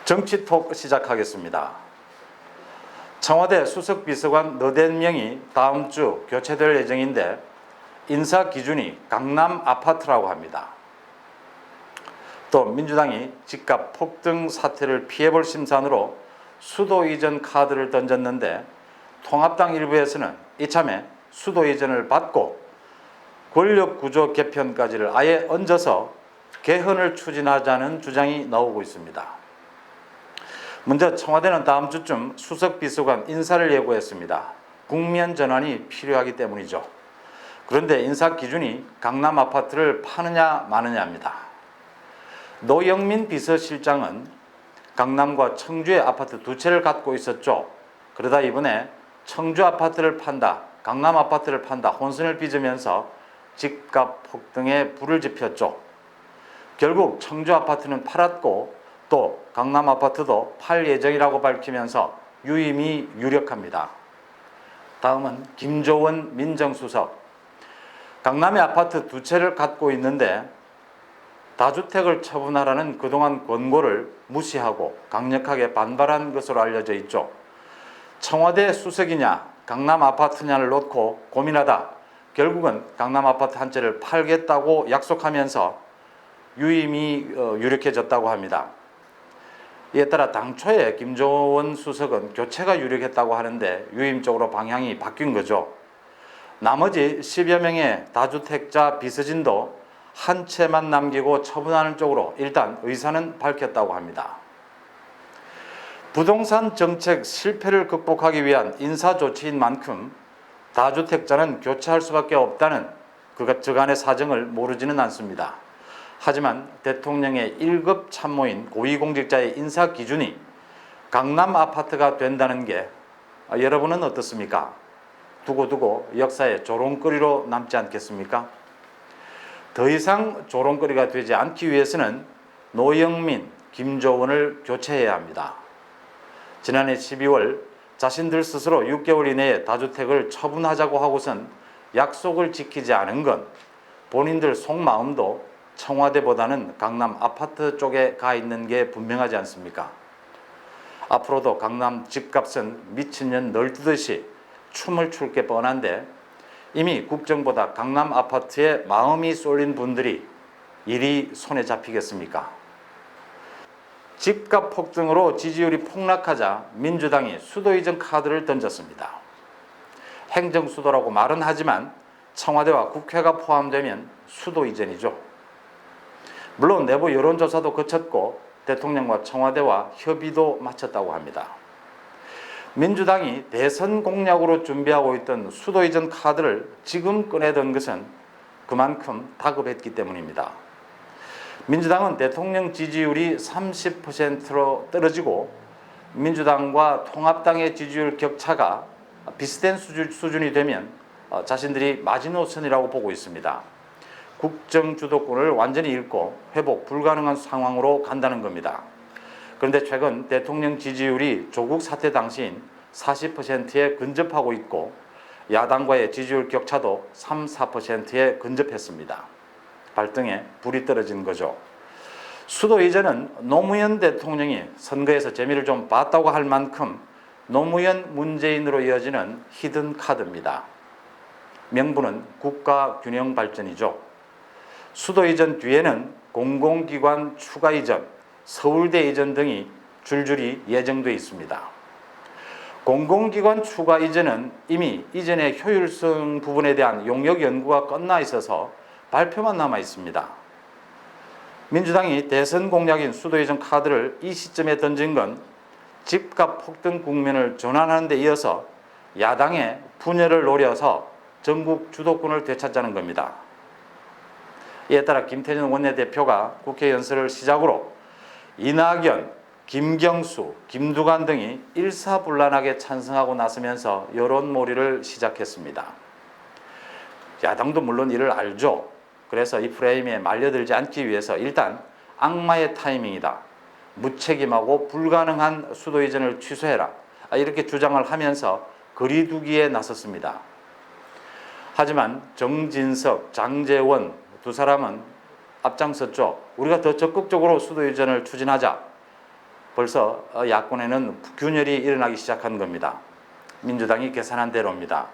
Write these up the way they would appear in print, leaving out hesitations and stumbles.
정치톡 시작하겠습니다. 청와대 수석비서관 4명이 다음 주 교체될 예정인데 인사 기준이 강남 아파트라고 합니다. 또 민주당이 집값 폭등 사태를 피해볼 심산으로 수도 이전 카드를 던졌는데 통합당 일부에서는 이참에 수도 이전을 받고 권력구조 개편까지를 아예 얹어서 개헌을 추진하자는 주장이 나오고 있습니다. 먼저 청와대는 다음 주쯤 수석비서관 인사를 예고했습니다. 국면 전환이 필요하기 때문이죠. 그런데 인사 기준이 강남 아파트를 파느냐 마느냐입니다. 노영민 비서실장은 강남과 청주의 아파트 2채를 갖고 있었죠. 그러다 이번에 청주 아파트를 판다, 강남 아파트를 판다 혼선을 빚으면서 집값 폭등에 불을 지폈죠. 결국 청주 아파트는 팔았고 또 강남 아파트도 팔 예정이라고 밝히면서 유임이 유력합니다. 다음은 김조원 민정수석. 강남의 아파트 2채를 갖고 있는데 다주택을 처분하라는 그동안 권고를 무시하고 강력하게 반발한 것으로 알려져 있죠. 청와대 수석이냐 강남 아파트냐를 놓고 고민하다 결국은 강남 아파트 한 채를 팔겠다고 약속하면서 유임이 유력해졌다고 합니다. 이에 따라 당초에 김조원 수석은 교체가 유력했다고 하는데 유임 쪽으로 방향이 바뀐 거죠. 나머지 10여 명의 다주택자 비서진도 한 채만 남기고 처분하는 쪽으로 일단 의사는 밝혔다고 합니다. 부동산 정책 실패를 극복하기 위한 인사 조치인 만큼 다주택자는 교체할 수밖에 없다는 그간의 사정을 모르지는 않습니다. 하지만 대통령의 1급 참모인 고위공직자의 인사 기준이 강남 아파트가 된다는 게 여러분은 어떻습니까? 두고두고 역사의 조롱거리로 남지 않겠습니까? 더 이상 조롱거리가 되지 않기 위해서는 노영민, 김조원을 교체해야 합니다. 지난해 12월 자신들 스스로 6개월 이내에 다주택을 처분하자고 하고선 약속을 지키지 않은 건 본인들 속마음도 청와대보다는 강남 아파트 쪽에 가 있는 게 분명하지 않습니까? 앞으로도 강남 집값은 미친년 널뛰듯이 춤을 출 게 뻔한데 이미 국정보다 강남 아파트에 마음이 쏠린 분들이 일이 손에 잡히겠습니까? 집값 폭등으로 지지율이 폭락하자 민주당이 수도 이전 카드를 던졌습니다. 행정수도라고 말은 하지만 청와대와 국회가 포함되면 수도 이전이죠. 물론 내부 여론조사도 거쳤고 대통령과 청와대와 협의도 마쳤다고 합니다. 민주당이 대선 공약으로 준비하고 있던 수도 이전 카드를 지금 꺼내던 것은 그만큼 다급했기 때문입니다. 민주당은 대통령 지지율이 30%로 떨어지고 민주당과 통합당의 지지율 격차가 비슷한 수준이 되면 자신들이 마지노선이라고 보고 있습니다. 국정 주도권을 완전히 잃고 회복 불가능한 상황으로 간다는 겁니다. 그런데 최근 대통령 지지율이 조국 사태 당시인 40%에 근접하고 있고 야당과의 지지율 격차도 3, 4%에 근접했습니다. 발등에 불이 떨어진 거죠. 수도 이전은 노무현 대통령이 선거에서 재미를 좀 봤다고 할 만큼 노무현 문재인으로 이어지는 히든 카드입니다. 명분은 국가 균형 발전이죠. 수도 이전 뒤에는 공공기관 추가 이전, 서울대 이전 등이 줄줄이 예정돼 있습니다. 공공기관 추가 이전은 이미 이전의 효율성 부분에 대한 용역 연구가 끝나 있어서 발표만 남아 있습니다. 민주당이 대선 공약인 수도 이전 카드를 이 시점에 던진 건 집값 폭등 국면을 전환하는 데 이어서 야당의 분열을 노려서 전국 주도권을 되찾자는 겁니다. 이에 따라 김태년 원내대표가 국회 연설을 시작으로 이낙연, 김경수, 김두관 등이 일사불란하게 찬성하고 나서면서 여론몰이를 시작했습니다. 야당도 물론 이를 알죠. 그래서 이 프레임에 말려들지 않기 위해서 일단 악마의 타이밍이다. 무책임하고 불가능한 수도 이전을 취소해라. 이렇게 주장을 하면서 거리두기에 나섰습니다. 하지만 정진석, 장제원 두 사람은 앞장섰죠. 우리가 더 적극적으로 수도 이전을 추진하자. 벌써 야권에는 균열이 일어나기 시작한 겁니다. 민주당이 계산한 대로입니다.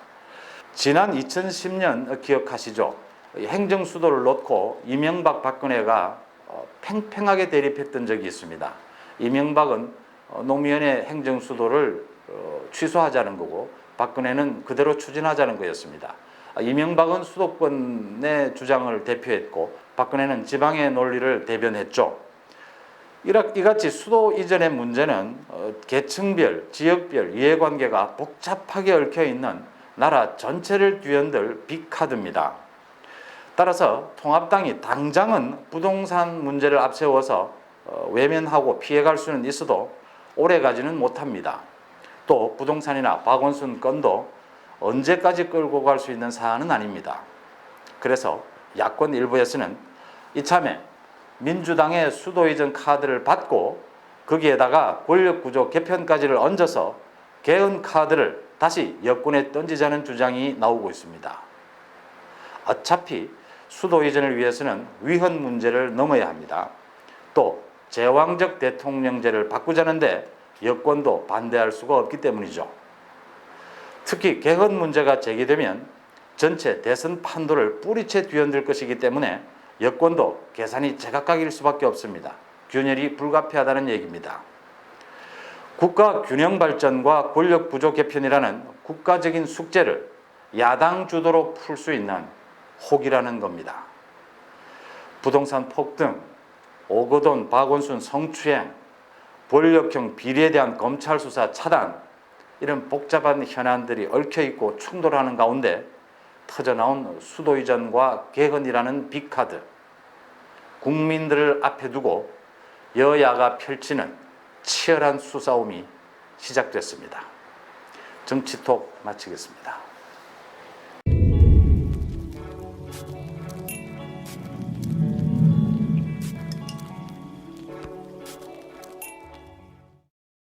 지난 2010년 기억하시죠? 행정 수도를 놓고 이명박 박근혜가 팽팽하게 대립했던 적이 있습니다. 이명박은 노무현의 행정 수도를 취소하자는 거고 박근혜는 그대로 추진하자는 거였습니다. 이명박은 수도권의 주장을 대표했고 박근혜는 지방의 논리를 대변했죠. 이같이 수도 이전의 문제는 계층별, 지역별 이해관계가 복잡하게 얽혀있는 나라 전체를 뒤흔들 빅카드입니다. 따라서 통합당이 당장은 부동산 문제를 앞세워서 외면하고 피해갈 수는 있어도 오래가지는 못합니다. 또 부동산이나 박원순 건도 언제까지 끌고 갈 수 있는 사안은 아닙니다. 그래서 야권 일부에서는 이참에 민주당의 수도 이전 카드를 받고 거기에다가 권력구조 개편까지를 얹어서 개헌 카드를 다시 여권에 던지자는 주장이 나오고 있습니다. 어차피 수도 이전을 위해서는 위헌 문제를 넘어야 합니다. 또 제왕적 대통령제를 바꾸자는데 여권도 반대할 수가 없기 때문이죠. 특히 개헌 문제가 제기되면 전체 대선 판도를 뿌리채 뒤흔들 것이기 때문에 여권도 계산이 제각각일 수밖에 없습니다. 균열이 불가피하다는 얘기입니다. 국가 균형 발전과 권력 구조 개편이라는 국가적인 숙제를 야당 주도로 풀 수 있는 혹이라는 겁니다. 부동산 폭등, 오거돈, 박원순 성추행, 권력형 비리에 대한 검찰 수사 차단, 이런 복잡한 현안들이 얽혀있고 충돌하는 가운데 터져나온 수도 이전과 개헌이라는 빅카드, 국민들을 앞에 두고 여야가 펼치는 치열한 수싸움이 시작됐습니다. 정치톡 마치겠습니다.